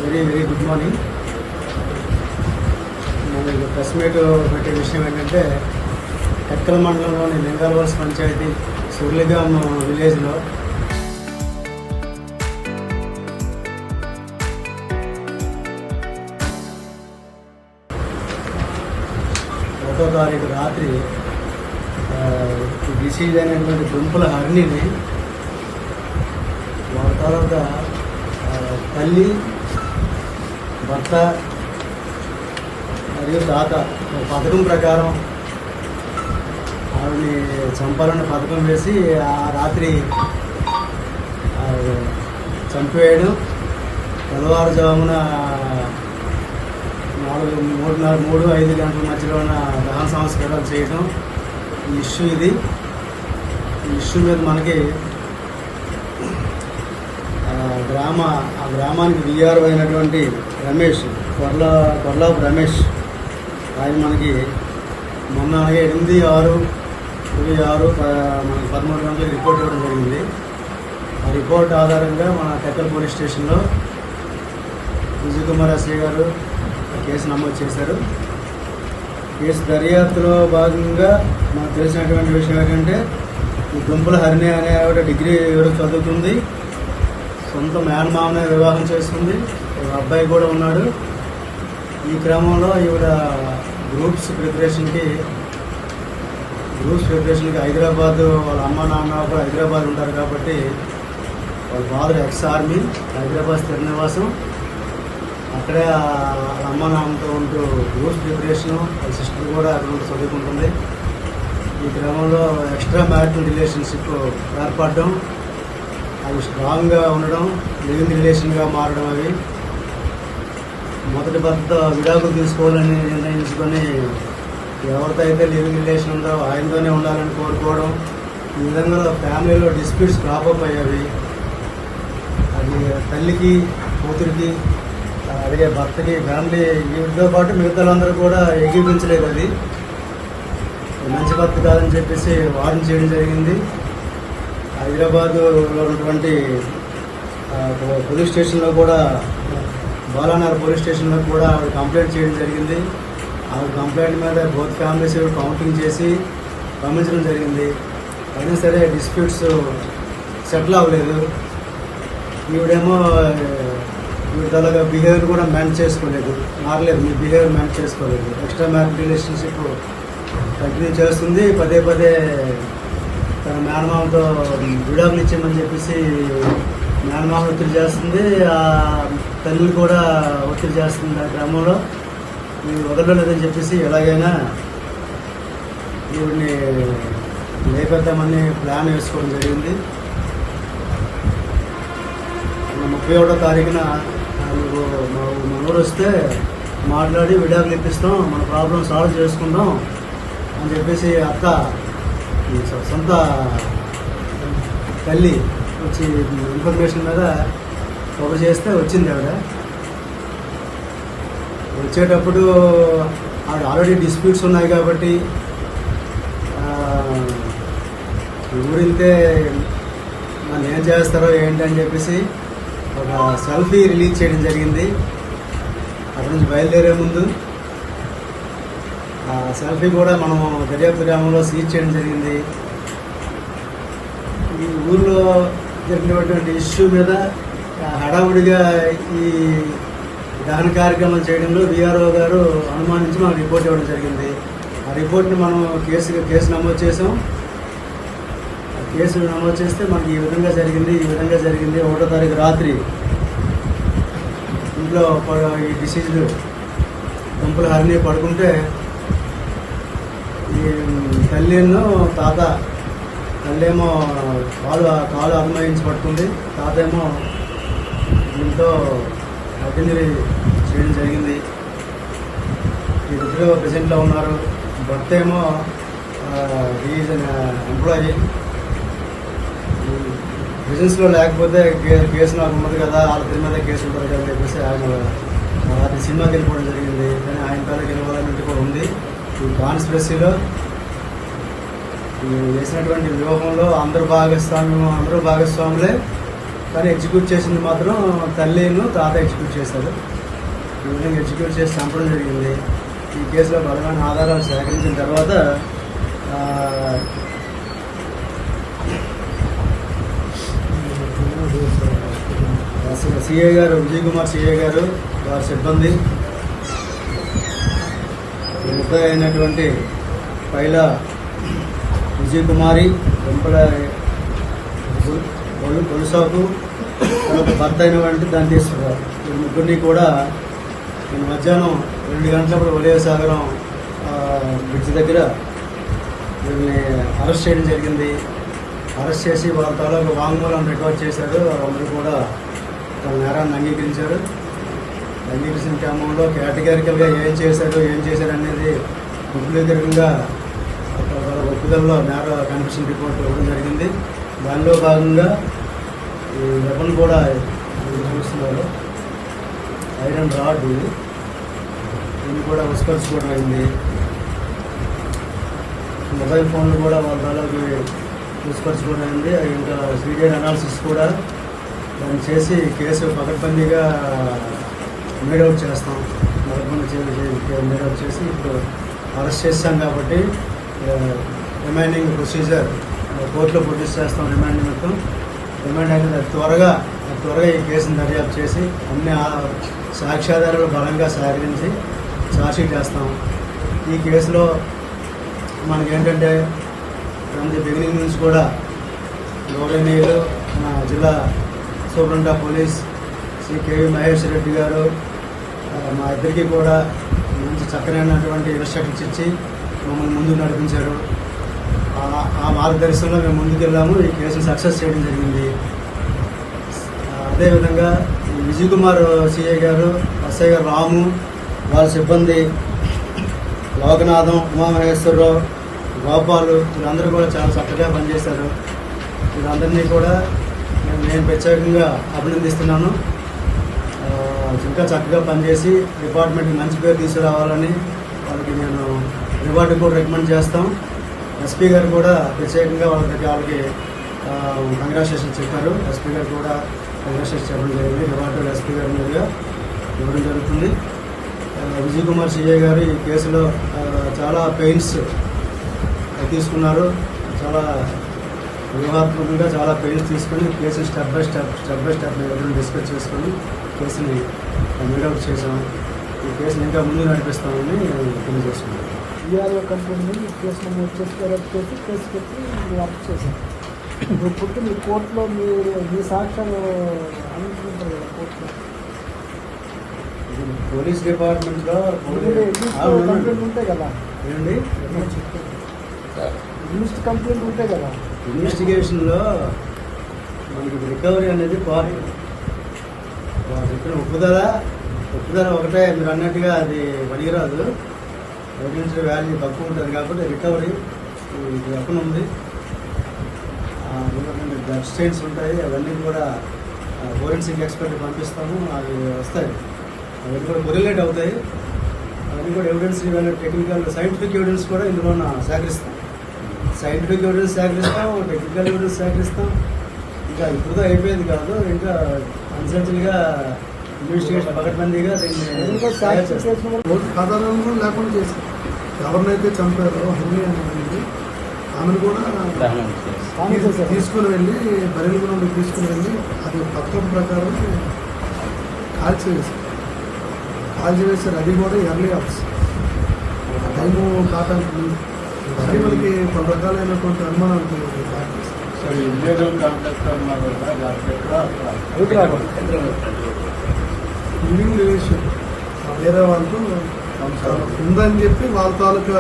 Very very good morning. నేను press meet పెట్టే విషయం ఏంటంటే టెక్కల మండలంలోని లింగాలవలస పంచాయతీ సుర్లిగాం విలేజ్లో ఒకటో తారీఖు రాత్రి డిసీజ్ అయినటువంటి దుంపుల హరిణిని వాళ్ళ తర్వాత తల్లి, భర్త మరియు తాత పథకం ప్రకారం ఆవిడని చంపాలని పథకం వేసి ఆ రాత్రి చంపేయడం, తెల్లవారుజామున 3-5 గంటల మధ్యలో ఉన్న దహన సంస్కారాలు చేయడం ఈ ఇష్యూ. ఈ ఇష్యూ మీద మనకి ఆ గ్రామానికి విఆర్ఓ అయినటువంటి రమేష్, కొర్లాపు రమేష్, ఆయన మనకి మొన్న 8/6/26 మనకి 13 గంటలకు రిపోర్ట్ ఇవ్వడం జరిగింది. ఆ రిపోర్ట్ ఆధారంగా మన టెక్కల్ పోలీస్ స్టేషన్లో విజయ్ కుమార్ ఎస్ఐ గారు కేసు నమోదు చేశారు. కేసు దర్యాప్తులో భాగంగా మనకు తెలిసినటువంటి విషయం ఏంటంటే ఈ దుంపుల హరిణి అనే ఆవిడ డిగ్రీ చదువుతుంది, సొంత మేనమామనే వివాహం చేస్తుంది, అబ్బాయి కూడా ఉన్నాడు. ఈ క్రమంలో ఈవిడ గ్రూప్స్ ప్రిపరేషన్కి హైదరాబాద్, వాళ్ళ అమ్మ నాన్న కూడా హైదరాబాద్ ఉంటారు కాబట్టి వాళ్ళ ఫాదర్ ఎక్స్-ఆర్మీ, హైదరాబాద్ స్థిర నివాసం, అక్కడే అమ్మ నాన్నతో ఉంటూ గ్రూప్స్ ప్రిపరేషను, వాళ్ళ సిస్టర్ కూడా అక్కడ ఉంటూ చదువుకుంటుంది. ఈ క్రమంలో ఎక్స్ట్రా మ్యారిటల్ రిలేషన్షిప్ ఏర్పడడం, అవి స్ట్రాంగ్గా ఉండడం, లివింగ్ రిలేషన్గా మారడం, అవి మొదటి భర్త విడాకులు తీసుకోవాలని నిర్ణయించుకొని ఎవరితో అయితే లివింగ్ రిలేషన్ ఉందో ఆయనతోనే ఉండాలని కోరుకోవడం, ఈ విధంగా ఫ్యామిలీలో డిస్ప్యూట్స్ క్రాపప్ అయ్యేవి. అది తల్లికి, కూతురికి, అలాగే భర్తకి, ఫ్యామిలీ వీటితో పాటు మిగతాలందరూ కూడా ఏకీపించలేదు. అది మంచి భర్త కాదని చెప్పేసి వార్న్ చేయడం జరిగింది. హైదరాబాద్లో ఉన్నటువంటి పోలీస్ స్టేషన్లో కూడా, బాలానగర్ పోలీస్ స్టేషన్లో కూడా ఆవిడ కంప్లైంట్ చేయడం జరిగింది. ఆవిడ కంప్లైంట్ మీద బోత్ ఫ్యామిలీస్ కౌంటింగ్ చేసి పంపించడం జరిగింది. అయినా సరే డిస్ప్యూట్స్ సెటిల్ అవ్వలేదు. ఈవిడేమో వీళ్ళ బిహేవియర్ కూడా మ్యానేజ్ చేసుకోలేదు, మారలేదు, మీ బిహేవియర్ మ్యానేజ్ చేసుకోలేదు, ఎక్స్ట్రా మ్యారిటల్ రిలేషన్షిప్ కంటిన్యూ చేస్తుంది. పదే తన మేనమామతో విడాకులు ఇచ్చామని చెప్పేసి మేనమామ ఒత్తిడి చేస్తుంది, ఆ తల్లి కూడా ఒత్తిడి చేస్తుంది. ఆ క్రమంలో మీరు వదలలేదని చెప్పేసి ఎలాగైనా ఈవిడిని లేపేద్దామని ప్లాన్ వేసుకోవడం జరిగింది. 31వ తారీఖున మన ఊరు వస్తే మాట్లాడి విడాకులు ఇప్పిస్తాం, మన ప్రాబ్లం సాల్వ్ చేసుకుందాం అని చెప్పేసి అత్త సొంత తల్లి వచ్చి ఇన్ఫర్మేషన్ మీద కవర్ చేస్తే వచ్చింది. ఆవిడ వచ్చేటప్పుడు ఆల్రెడీ డిస్ప్యూట్స్ ఉన్నాయి కాబట్టి ఊరితే నన్ను ఏం చేస్తారో ఏంటని చెప్పేసి ఒక సెల్ఫీ రిలీజ్ చేయడం జరిగింది. అక్కడి నుంచి బయలుదేరే ముందు ఆ సెల్ఫీ కూడా మనం దర్యాప్తు గ్రామంలో సీజ్ చేయడం జరిగింది. ఈ ఊళ్ళో జరిగినటువంటి ఇష్యూ మీద హడావుడిగా ఈ దహన కార్యక్రమం చేయడంలో విఆర్ఓ గారు అనుమానించి మనకు రిపోర్ట్ ఇవ్వడం జరిగింది. ఆ రిపోర్ట్ని మనం కేసు నమోదు చేసాం. కేసు నమోదు చేస్తే మనకి ఈ విధంగా జరిగింది. 1వ తారీఖు రాత్రి ఇంట్లో ఈ డిసీజ్డ్ దుంపుల హరిణి పడుకుంటే ఈ తల్లిను తాత, తల్లేమో కాలు అభినయించి పట్టుకుంది, తాత ఏమో దీంతో అటెండరీ చేయడం జరిగింది. ఇద్దరు ప్రెసెంట్లో ఉన్నారు. భర్త ఏమో ఈజ్ అన్ ఎంప్లాయీ, బిజినెస్లో లేకపోతే కేసు నాకు ఉన్నది కదా, వాళ్ళ పేరు మీద కేసు ఉంటుంది కదా అని చెప్పేసి ఆయన అది సినిమాకి వెళ్ళిపోవడం జరిగింది. కానీ ఆయన పేరుకి వెళ్ళాలన్నట్టు కూడా ఉంది. ఈ కాన్స్పిరసీలో వేసినటువంటి వ్యూహంలో అందరూ భాగస్వాములే కానీ ఎగ్జిక్యూట్ చేసింది మాత్రం తల్లిను తాత ఎగ్జిక్యూట్ చేశారు. ఈ విధంగా ఎగ్జిక్యూట్ చేసి చంపడం జరిగింది. ఈ కేసులో బలమైన ఆధారాలు సేకరించిన తర్వాత సిఐ గారు విజయ్ కుమార్ సిఐ గారు వారి సిబ్బంది ముద్ద అయినటువంటి పైల విజయ్ కుమారి వెంపల గొలుసాకు భర్త అయినటువంటి దంతేశ్వరరావు ఈ ముగ్గురిని కూడా నేను మధ్యాహ్నం 2 గంటలప్పుడు వలయసాగరం బ్రిడ్జ్ దగ్గర వీళ్ళని అరెస్ట్ చేయడం జరిగింది. అరెస్ట్ చేసి వాళ్ళ తాలూకు వాంగ్మూలం రికార్డ్ చేశారు. అందరూ కూడా తన నేరాన్ని అంగీకరించారు. అంగీకరించిన క్రమంలో కేటగిరికల్గా ఏం చేశారు అనేది విపులీకరంగా వాళ్ళ ఒప్పుదలలో నేర కన్ఫెషన్ రిపోర్ట్ ఇవ్వడం జరిగింది. దానిలో భాగంగా ఈ వెపన్ కూడా చూస్తున్నారు, ఐరన్ రాడ్ దీన్ని కూడా ఉస్కరించుకోవడం అయింది. మొబైల్ ఫోన్లు కూడా వాళ్ళ తాలూకు ఉస్కరించుకోవడం అయింది. ఇంకా సీరియల్ అనాలిసిస్ కూడా దాన్ని చేసి కేసు పకడ్బందీగా మేడౌట్ చేస్తాం. మేడౌట్ చేసి ఇప్పుడు అరెస్ట్ చేస్తాం కాబట్టి రిమైనింగ్ ప్రొసీజర్ కోర్టులో ప్రొడ్యూస్ చేస్తాం. రిమాండ్ నిమిత్తం రిమాండ్ అయితే త్వరగా ఈ కేసును దర్యాప్తు చేసి అన్ని సాక్ష్యాధారాలు బలంగా సేకరించి ఛార్జ్షీట్ చేస్తాం. ఈ కేసులో మనకేంటంటే ఫ్రమ్ ది బిగినింగ్ నుంచి కూడా గౌరవనీయులు మన జిల్లా superintendent of police Shri KV Mahesh Reddy గారు మా ఇద్దరికి కూడా మంచి చక్కనైనటువంటి ఇన్స్ట్రక్షన్స్ ఇచ్చి మమ్మల్ని ముందుకు నడిపించారు. ఆ మార్గదర్శనంలో మేము ముందుకెళ్ళాము. ఈ కేసును సక్సెస్ చేయడం జరిగింది. అదేవిధంగా విజయ్ కుమార్ సిఐ గారు, ఎస్ఐ గారు రాము, వాళ్ళ సిబ్బంది లోకనాథం, ఉమామహేశ్వరరావు, గోపాలు వీళ్ళందరూ కూడా చాలా చక్కగా పనిచేశారు. వీళ్ళందరినీ కూడా నేను ప్రత్యేకంగా అభినందిస్తున్నాను. ఇంకా చక్కగా పనిచేసి డిపార్ట్మెంట్కి మంచి పేరు తీసుకురావాలని వాళ్ళకి నేను రివార్డు కూడా రికమెండ్ చేస్తాం. ఎస్పీ గారు కూడా ప్రత్యేకంగా వాళ్ళకి కంగ్రాచులేషన్స్ చెప్పారు. ఎస్పీ గారు కూడా కంగ్రాచులేషన్స్ చెప్పడం జరిగింది. రివార్డు ఎస్పీ గారి మీదుగా ఇవ్వడం జరుగుతుంది. విజయ్ కుమార్ సిఐ గారు ఈ కేసులో చాలా పెయిన్స్ తీసుకున్నారు. చాలా వ్యూహాత్మకంగా చాలా పెయిన్స్ తీసుకొని కేసుని స్టెప్ బై స్టెప్ డిస్కస్ చేసుకొని కేసుని మీడౌట్ చేసాం. ఈ కేసుని ఇంకా ముందు నడిపిస్తామని తెలియజేస్తున్నాం. ఈఆర్ఓ కంపెనీ కేసు నమోదు చేసి అరెస్ట్ చేసి కేసు పెట్టి అరెస్ట్ చేశారు. ఇప్పుడు మీ కోర్టులో మీ సాక్ష్యాలు అనుకుంటారు కదా కోర్టులో. పోలీస్ డిపార్ట్మెంట్లో కంప్లైంట్ ఉంటాయి కదా, ఏంటి కంప్లైంట్ ఉంటాయి కదా. ఇన్వెస్టిగేషన్లో మనకి రికవరీ అనేది పార్ట్. చెప్పిన ఒప్పుదల ఒకటే మీరు అన్నట్టుగా అది పనికిరాదు. ఎవిడెన్స్ వాల్యూ తక్కువ ఉంటుంది కాబట్టి రికవరీ ఎక్కడ ఉంది. బ్లడ్ స్టెయిన్స్ ఉంటాయి, అవన్నీ కూడా ఫోరెన్సిక్ ఎక్స్పర్ట్ పంపిస్తాము. అవి వస్తాయి, అవన్నీ కూడా కొరిలేట్ అవుతాయి. అవన్నీ కూడా ఎవిడెన్స్ టెక్నికల్ సైంటిఫిక్ ఎవిడెన్స్ కూడా ఇందులో సేకరిస్తాం. సైంటిఫిక్ ఎవిడెన్స్ సేకరిస్తాం, టెక్నికల్ ఎవిడెన్స్ సేకరిస్తాం. ఇంకా ఇప్పుడు అయిపోయేది కాదు, ఇంకా అన్సర్టన్గా ఇన్వెస్టిగేషన్ పకడ్బందీగా దీన్ని సాధారణంగా లేకుండా చేసి ఎవరినైతే చంపారో హల్లి అనేది ఆమెను కూడా తీసుకుని వెళ్ళి బరిగుణంలో తీసుకుని వెళ్ళి అది పథకం ప్రకారం కాల్చివేశారు. అది కూడా ఎర్లీ అవర్స్ టైము కాటానికి అది మనకి కొన్ని రకాలైనటువంటి అనుమానాలు లివింగ్ రిలేషన్ వేరే వాళ్ళతో ఉందని చెప్పి వాళ్ళ తాలూకా